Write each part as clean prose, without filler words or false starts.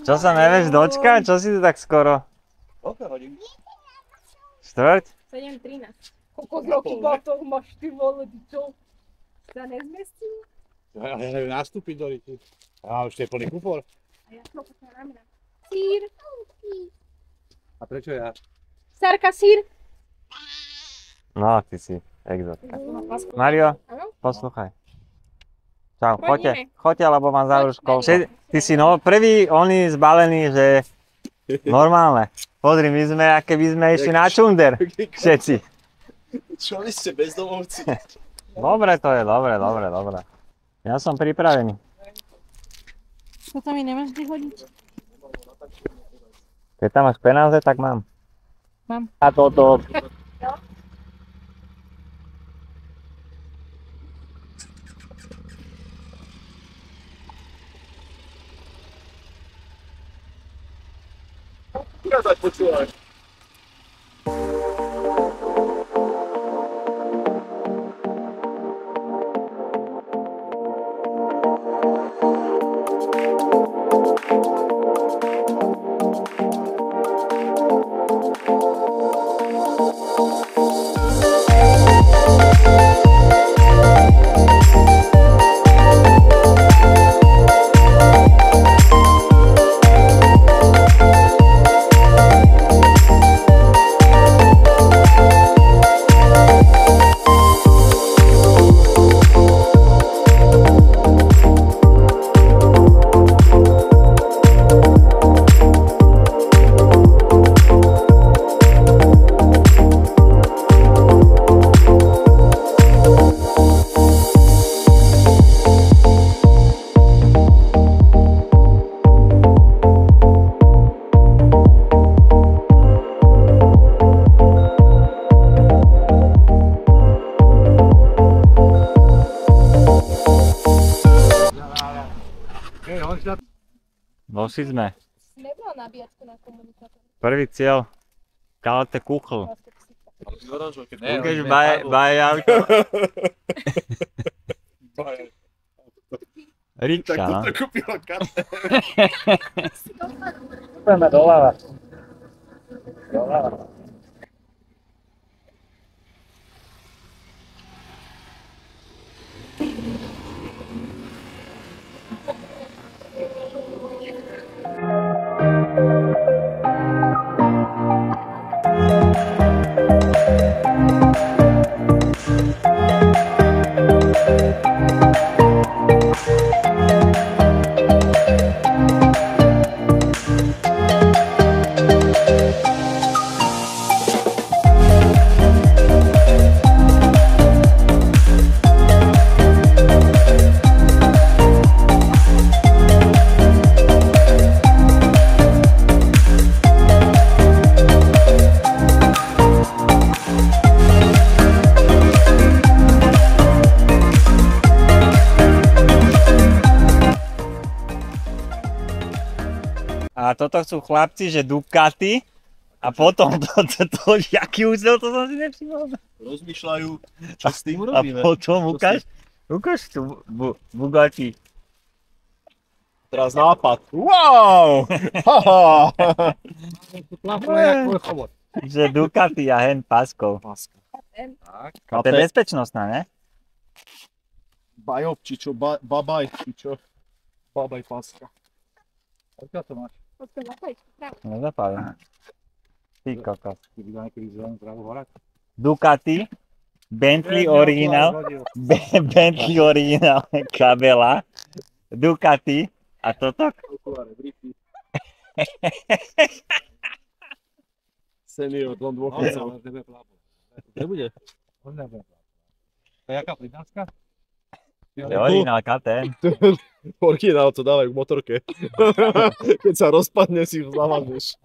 Čo sa nevieš dočkať? Čo si tu tak skoro? Koľko hodín? Štvrť? 7:13. Koľko rokov batoh máš ty vole, ty čo? Sa nezmestil? Ja neviem nastúpiť do ryti. Ja už je plný kufor. A ja som počala na mňa. Sír. A prečo ja? Sarka, sír. No, ty si exotka. Mario, poslúchaj. Čau, choďte, lebo mám záver školu. Ty si prvý, oni zbalený, že normálne. Pozri, my sme, aké by sme išli na čunder. Všetci. Čo vy ste bezdomovci? Dobre to je, dobre. Ja som pripravený. Čo tam mi nemáš kde hodiť? Keď tam máš peniaze, tak mám. Mám. A toto. Ja tak počúvaj. Došli sme. Nebolo nabíjačku na komunikátor. Prvý cieľ. Kalte Kuchl. Ne, Ukáž baj auto. Rikša, tak no. to kúpila karte. Ideme doľava. Doľava. A toto chcú chlapci, že Ducati a potom jaký úzel, to som si nevšimol. Rozmýšľajú, čo s tým A robíme. potom ukáž tu Bugatti. Teraz nápad. Wow! Haha! Že Ducati a hen paskov. Tak, A to je bezpečnostná, ne? Bajop, či čo, babaj, či čo. Babaj paska. Odkiaľ to máš? Nezapálim. Ty kokos. Ty videl niekedy zelenú trávu horať? Ducati, Bentley originál, Bentley originál kabela, Ducati a toto? Okuláre, brity. Senior, dom dôchodcov. Kde bude? To je jaká pridánska? To je originál KTM. Originál to dávajú k motorke. Keď sa rozpadne, si ho zavadneš.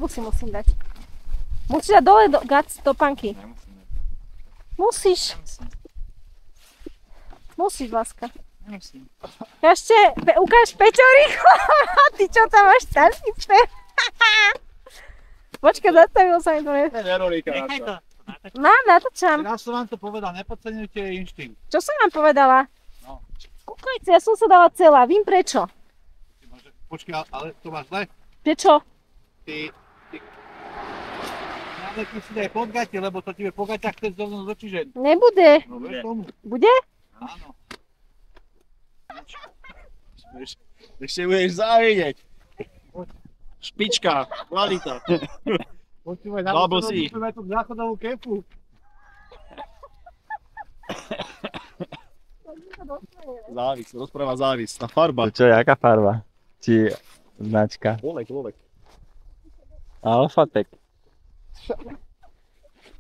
farbu si musím dať. Musíš dať dole Gac topánky. Musíš. Musíš, láska. Ešte, ukáž Peťo rýchlo. Ty čo tam máš tantice? Počkaj, zastavilo sa mi to. Nechaj to. Mám, natáčam. Ja som vám to povedal, nepodceňujte inštinkt. Čo som vám povedala? No. Kúkajte, ja som sa dala celá, vím prečo. Počkaj, ale to máš zle. Prečo? Ty... Ale ty si daj pod gate, lebo to ti je po gaťach chceš zrovna do čižen. Nebude. No vieš tomu. Bude? Áno. Ešte budeš závidieť. Špička, kvalita. Počúvaj, Bubble Sea. musíme tú záchodovú kefu. Závis, rozpráva závis. Tá farba. To čo, jaká farba? Či značka? Volek. Alfatek.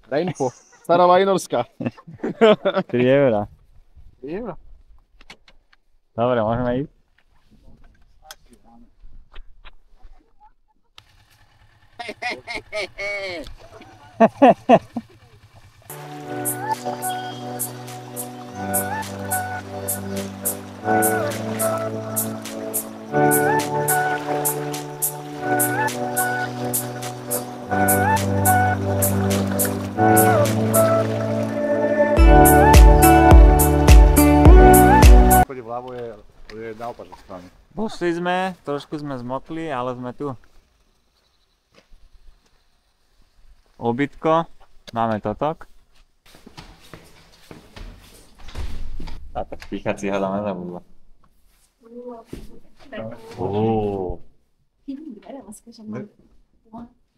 Rainfo. Stará Vajnorská. 3 €. Euro. Dobre, môžeme ísť? Chodí vľavo je na opačnej strane. Pošli sme, trošku sme zmokli, ale sme tu. Ubytko, máme totok. Táto píchať si hada nezabudla.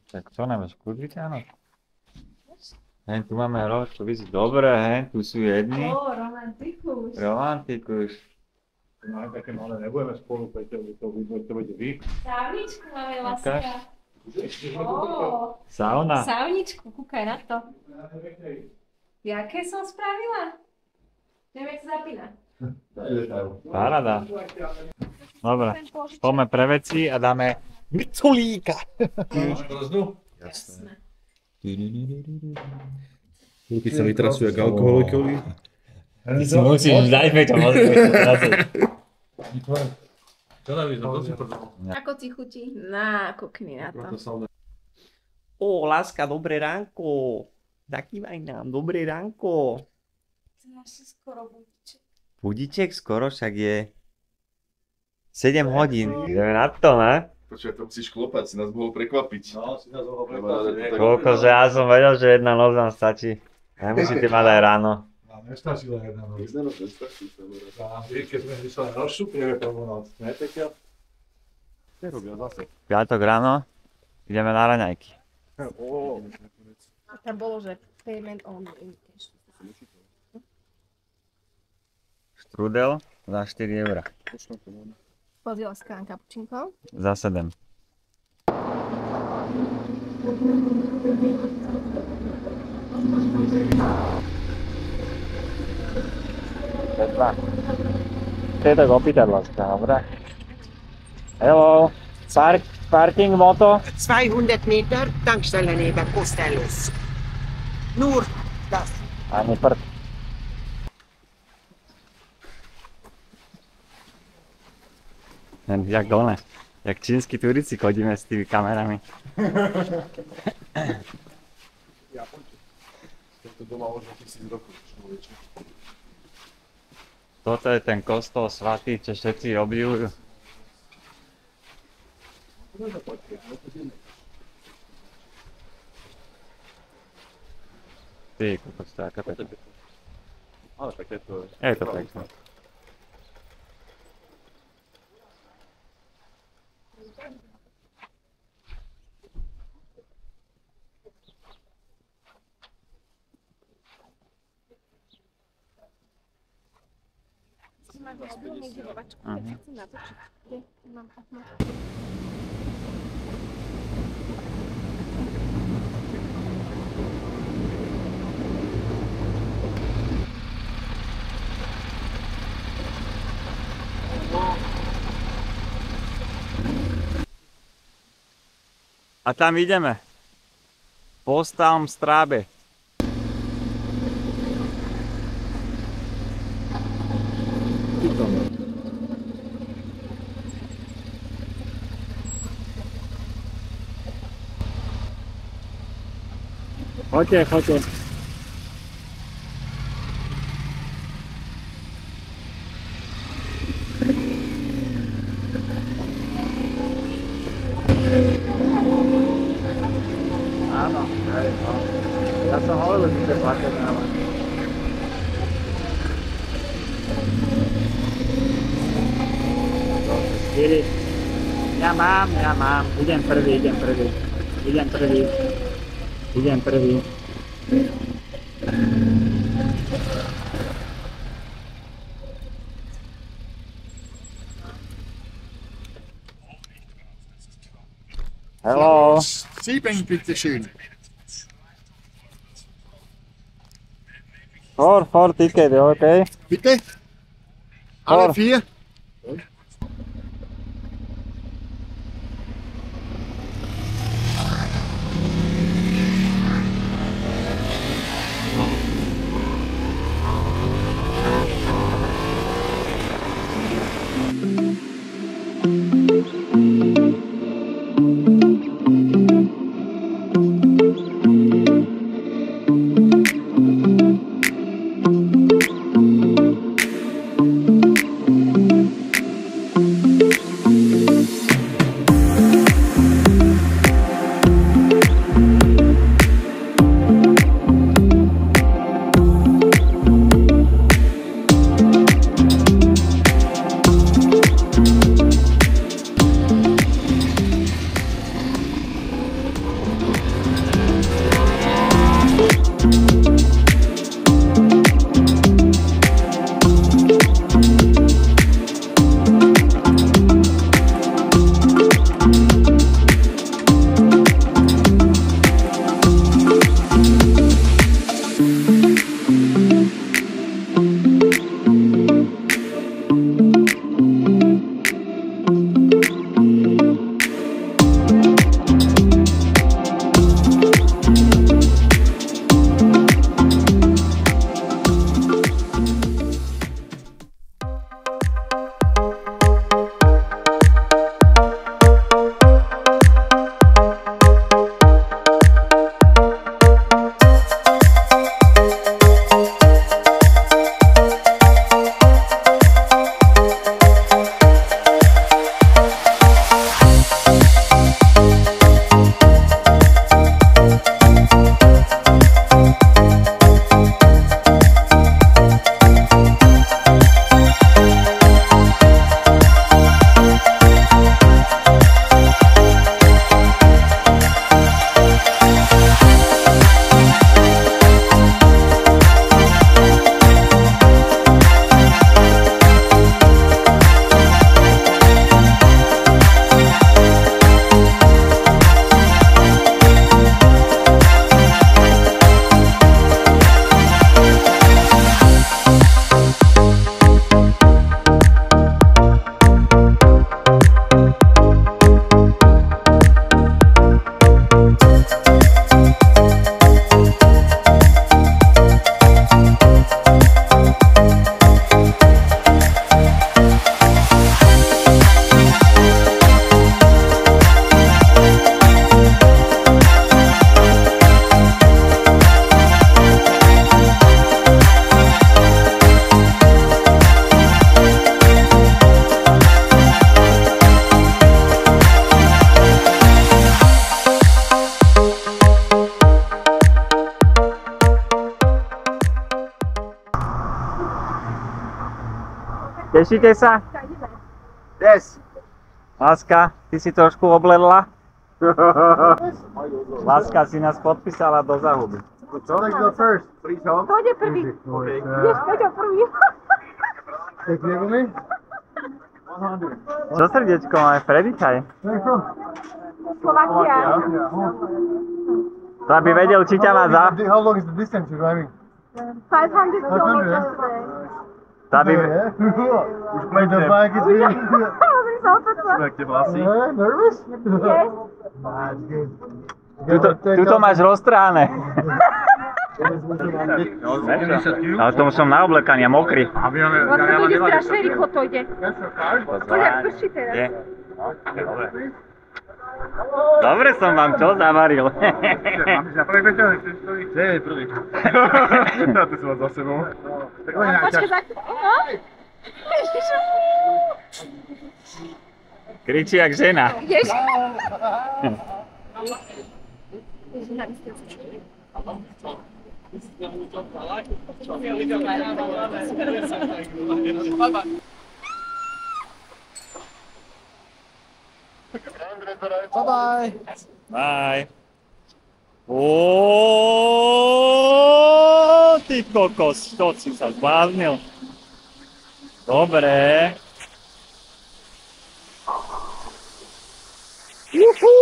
Tak čo nemáš kľúčiky, áno? Hen tu máme roh, čo vyzí dobre, hen tu sú jedni. Romantikus. Romantikus. No aj také malé nebudeme spolu, Peťo, to bude vy. Sávničku máme Ukáž. láska. Ó, Sauna. sávničku, kúkaj na to. Jaké som spravila? Neviem, jak sa zapína. Paráda. Dobre, poďme pre veci a dáme Miculíka! Jasné. Ruky sa vytracujú jak alkoholikovi. Ty si musíš dať, Peťo, musíš vytraciť. Ako ti chutí? Na, kukni na to. Ó, láska, dobré ránko. Zakývaj nám, dobré ránko. Máš skoro budiček. Budíček skoro, však je 7 hodín. Ideme na to, ne? Počkaj, to musíš klopať, si nás mohol prekvapiť. No, si nás mohol prekvapiť. Koľko, že ja som vedel, že jedna noc nám stačí. Nemusíte mať aj ráno. Nám nestačila jedna noc. Jedna noc nestačí, samozrejme. A keď sme vyšli rozšupieme prvú noc, ne Peťo? Čo robia zase? Piatok ráno, ideme na raňajky. A tam bolo, že payment on invitation. Štrudel za 4 €. Pozdiela skán kapučinko. Za 7. To je tak opýtať, láska, dobre? Hello, parking moto? 200 Meter Tankstellenebe Costellos. Nur das. Ani prd. Jak dole, jak čínsky turisti chodíme s tými kamerami. To doma možno 1000 rokov. Toto je ten kostol svatý, čo všetci obdivujú. Ty, kokos, to je aká pekná. Ale také to je. Je to pekné. Mhm. A tam ideme. Po starom Strábe. Choďte, choďte. Áno, hej, no. Ja som hovoril, že ste platené, ale... Skiri. Ja mám. Idem prvý. Hello. Seeping, bitte schön. Four ticket, okay? Bitte? Alle 4? Tešíte sa? Yes. Láska, ty si trošku obledla? Láska si nás podpísala do záhuby. So let's go first. Please hold. Pôjde prvý. Okay. Ideš Peťo prvý. Take me with me. 100. Čo srdiečko máme? Predýchaj. Where are you from? Slovakia. To aby vedel, či ťa má za... How long is the distance you're driving? 500 kilometers. To aby... Už the bike is really... sa otočila. Jak tie vlasy. Nervous? Yes. Nah, it's good. Tuto máš roztráne. Ale tomu som naoblekaný a mokrý. Vlastne to ide strašne rýchlo, to ide. To jak prší teraz. Je. Dobre som vám čo zavaril. Nie, prvý. A ty si vás za sebou. Počkaj, tak... No? Ježišu. Kričí jak žena. Ideš? Bye-bye. Bye. Oooo, ty kokos, čo si sa zbláznil? Dobre. Juhu!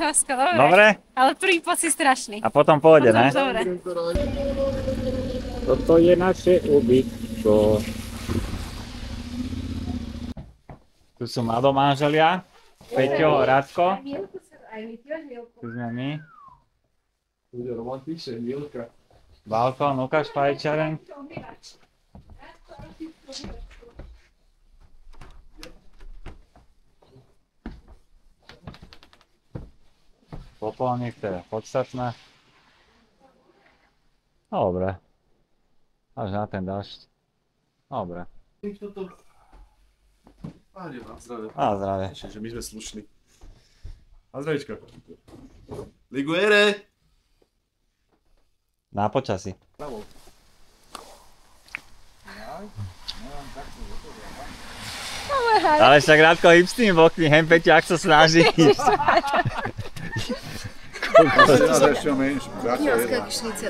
Láska, dobre. Dobre? Ale prvý pocit strašný. A potom pôjde, ne? Dobre. Toto je naše ubytko. Tu sú mladomanželia. Peťo, Radko. Tu sme my. Bude romantičné, Milka. Balkón, ukáž fajčaren. Popolník, to je podstatné. Dobre. Až na ten dážď. Dobre. Na zdravie. A zdravie. Že my sme slušní. A zdravíčko. Liguere! Na počasí. Ale však Radko hýb s tými bokmi, hen Peťo, ak sa snaží.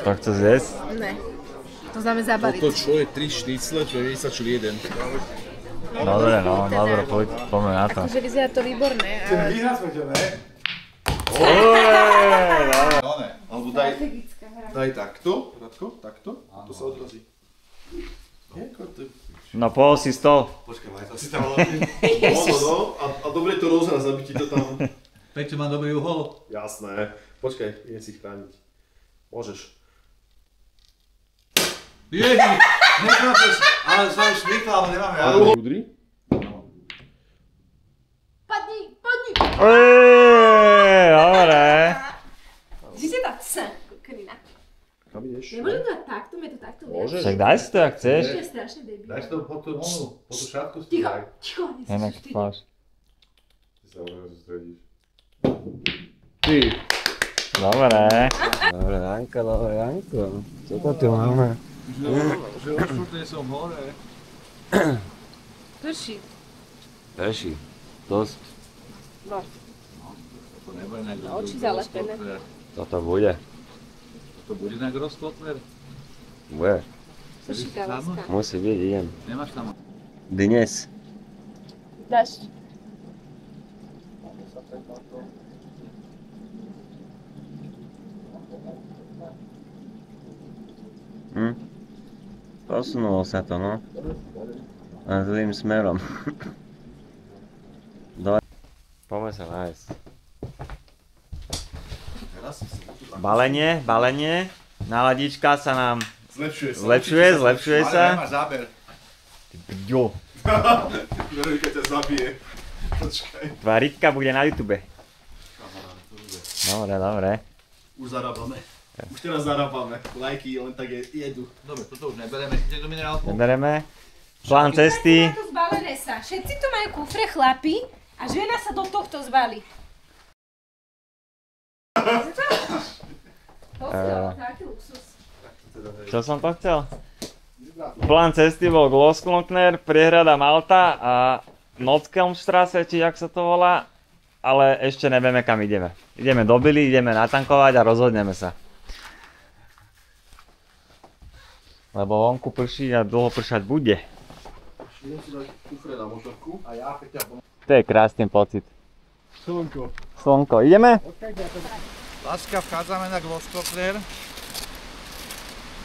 To chce zjesť? Ne. To známe zabariť. Toto čo je 3 šnicle, čo je vystačil jeden. Dobre, no, dobre, poďme na to. Že vyzerá to výborné. Alebo daj takto, Radko, takto, to sa odrazí. No pohol si stôl. Počkaj, Maj, to si tam hlavne. No, a dobre to rozraz, aby ti to tam... Peťo má dobrý uhol. Jasné. Počkaj, idem si chrániť. Môžeš. Ježi, nechápeš, ale sa mi šmykla, ale nemáme ja. Udri? Padni. Dobre. Že si tá psa, kukrina. Kam ideš? Nemôžem to dať takto, mi to takto viac. Môžeš. Však daj si to, ak chceš. To je strašne debil. Daj si to po tú šátku si Ticho, daj. ticho, Henek, ty. máš. Ty sa možno zastredíš. Ty. Dobre. Dobre, Janko. Čo to tu máme? Že o štvrtej som hore. Prší. Prší. Dosť. To nebude na Oči zalepené. Toto bude. To bude na Grosskotler? Bude. Prší tá láska. Musí byť, idem. Nemáš tam? Dnes. Dáš. Posunulo sa to, no. A zlým smerom. Poďme sa nájsť. Balenie. Náladička sa nám zlepšuje sa. Nemáš záber. Ty brďo. Veronika ťa zabije. Počkaj. Tvaritka bude na YouTube. Dobre. Už zarábame. Už teraz zarábame. Lajky len tak jedu. Dobre, toto už nebereme. Ideš do minerálku? Nebereme. Plán cesty. To zbalené sa. Všetci tu majú kufre, chlapi. A A žena sa do tohto zbalí. Taký luxus. Čo som to chcel? Plán cesty bol Großglockner, priehrada Malta a Notkelmstrasse, či jak sa to volá, ale ešte nevieme kam ideme. Ideme do Billy, ideme natankovať a rozhodneme sa. Lebo vonku prší a dlho pršať bude. To je krásny pocit. Slnko. Ideme? Láska, vchádzame na Großglockner.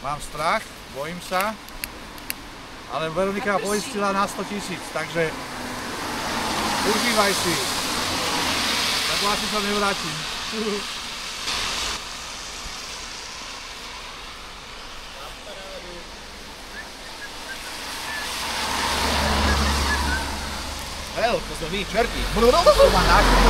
Mám strach, bojím sa. Ale Veronika poistila na 100 000, takže užívaj si. Tak asi sa nevrátim. Hej, to sme my, čerti. To má náklad.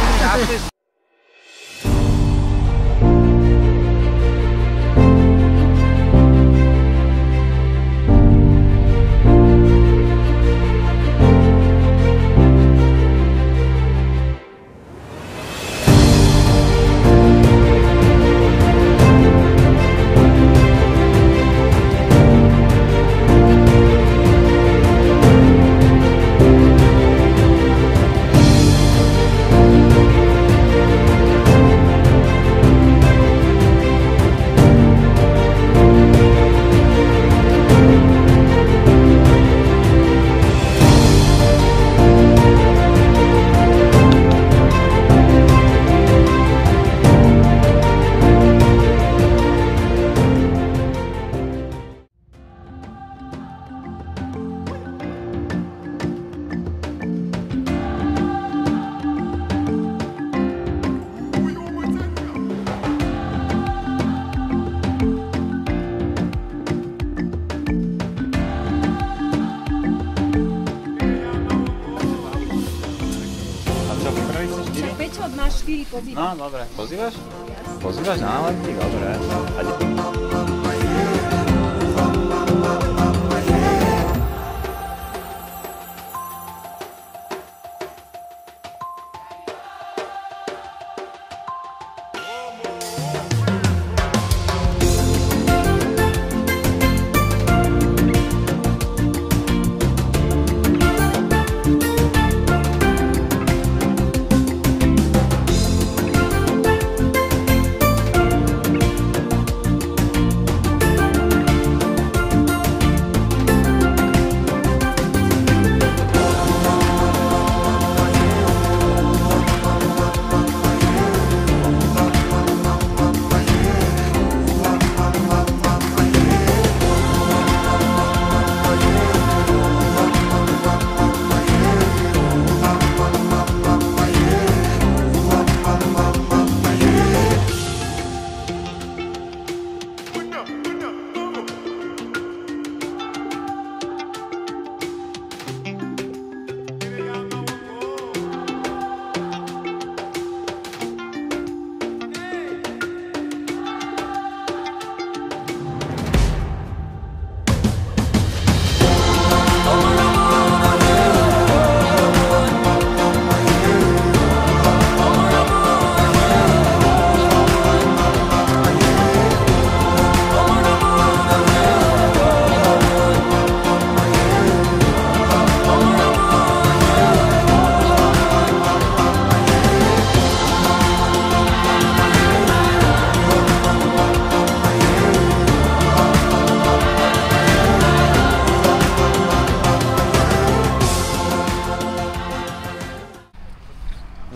Máš 4 pozývaš. No, dobre. Pozývaš? Pozývaš na náletky? Dobre.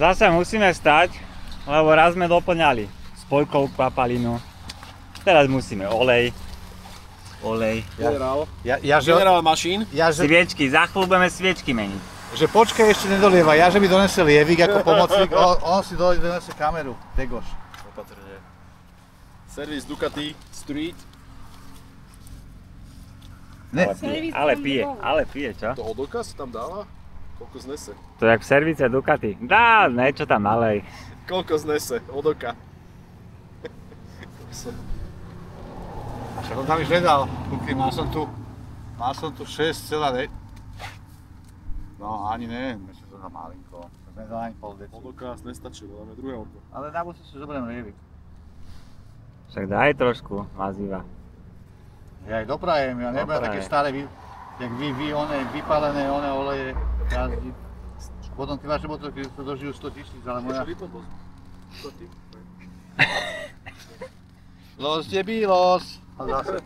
Zase musíme stať, lebo raz sme doplňali spojkovú kvapalinu. Teraz musíme olej. Generál mašín. Sviečky, za chvíľu budeme sviečky meniť. Že počkaj, ešte nedolieva. Ja, že mi donese lievik ako pomocník, on si donese kameru. Degoš. Opatrne. Servis Ducati Street. Ne. Ale pije, čo? To odoka sa tam dáva? Koľko znese? To je jak v service Ducati. Dá, niečo tam nalej. Koľko znese? Odoka. Však on tam už nedal. Kúkni, mal som tu 6,9. No ani neviem, čo to za malinko. Sme za naň pol deci. Vodokrás nestačilo, dáme druhé oko. Ale na budúce si zoberiem rievik. Však daj trošku mazíva. Ja aj doprajem, ja nebudem také staré, jak vypálené oleje jazdiť. Potom ty vaše motorky to dožijú 100 000, ale moja... Los debilos! A zase.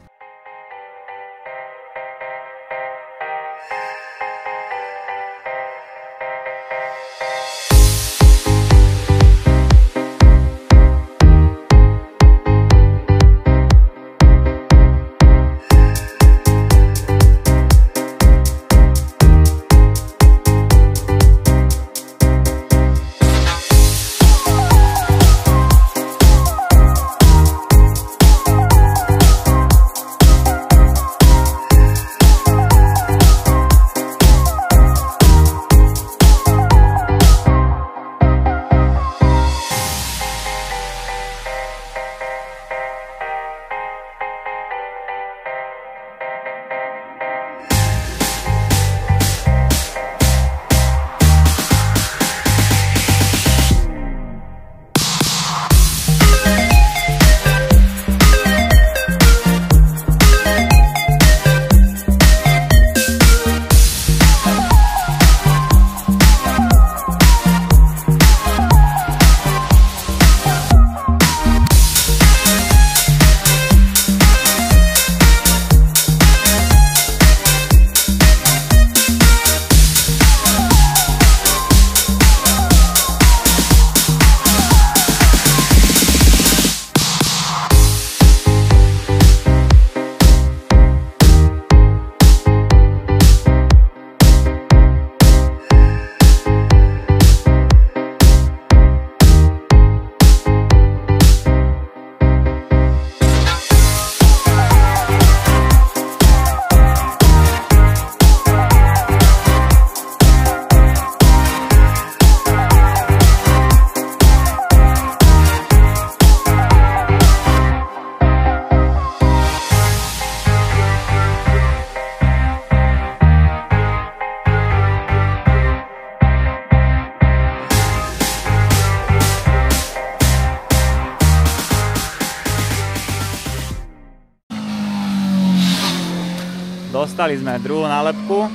Dostali sme druhú nálepku.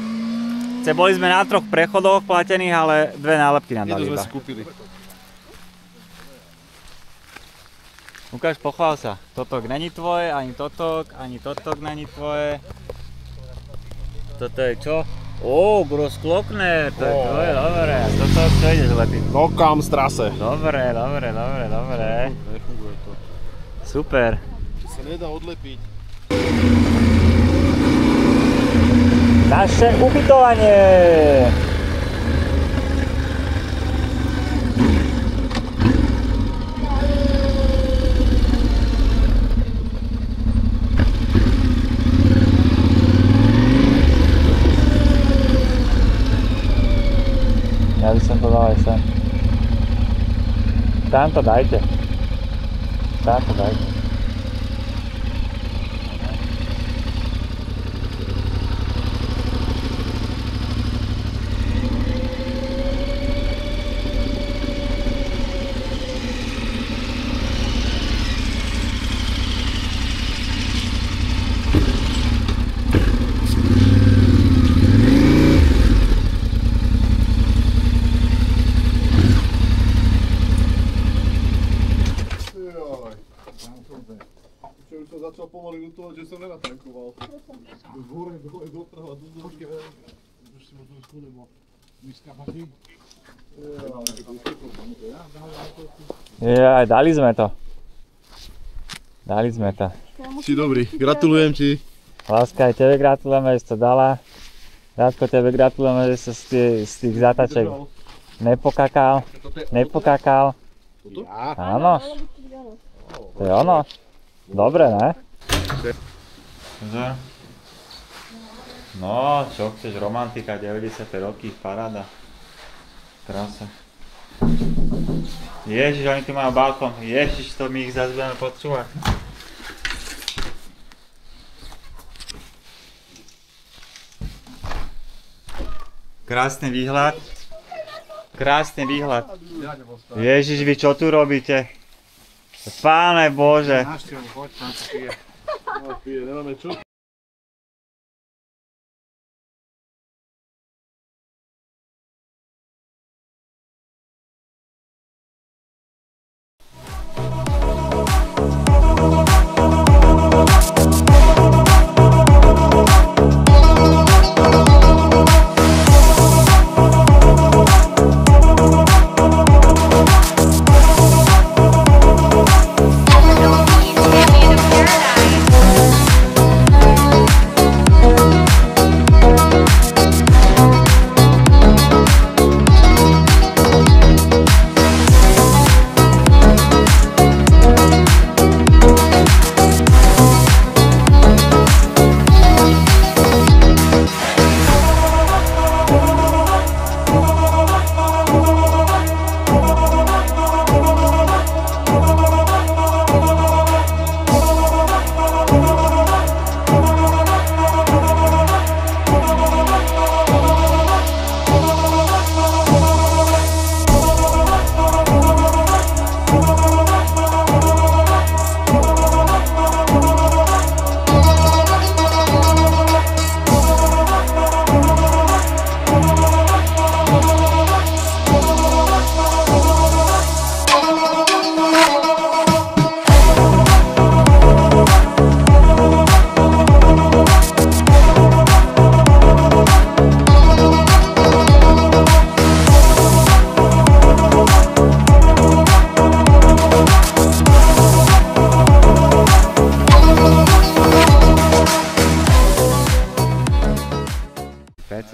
Boli sme na 3 prechodoch platených, ale 2 nálepky nám dali Jednu sme iba. si kúpili. Ukáž, pochvál sa. Totok není tvoje, ani totok není tvoje. Toto je čo? Ó, Grossglockner, to je tvoje, dobre. Toto čo ideš lepiť? No kam z trase. Dobre. Nefunguje to. Super. To sa nedá odlepiť. Naše ubytovanie! Ja by som to dal aj sem. Tam to dajte. Už som začal pomaly lutovať, že som nenatankoval. Hore, dole, doprava, dozorky, už si možno schodem vyskapatý. Jaj, dali sme to. Si dobrý, gratulujem ti. Láska, aj tebe gratulujeme, že si to dala. Rádko, tebe gratulujeme, že sa z tých zataček nepokakal. Ja? Áno. To je ono. Dobre, ne? No, čo chceš, romantika, 90. roky, paráda. Krása. Ježiš, oni tu majú balkón. Ježiš, to my ich zase budeme počúvať. Krásny výhľad. Krásny výhľad. Ježiš, vy čo tu robíte? Páne Bože. Návštevu, poď, tam sa pije. Pije, nemáme čo?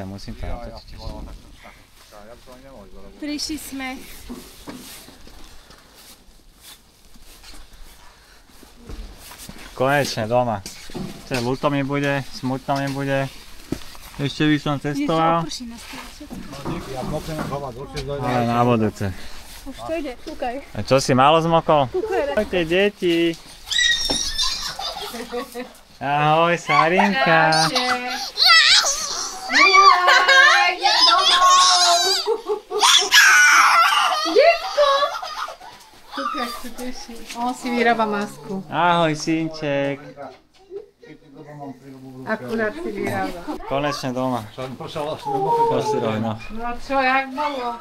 Musím to natočiť. Prišli sme. Konečne doma. Ľúto mi bude, smutno mi bude. Ešte by som cestoval. Ale na budúce. Už to ide, kúkaj. A čo si málo zmokol? Ahojte deti. Ahoj Sarinka. Detko! Kúkaj, sa teší. On si vyrába masku. Ahoj synček. Akurát si vyrába. Konečne doma. Posiroj, no. No čo, jak bolo?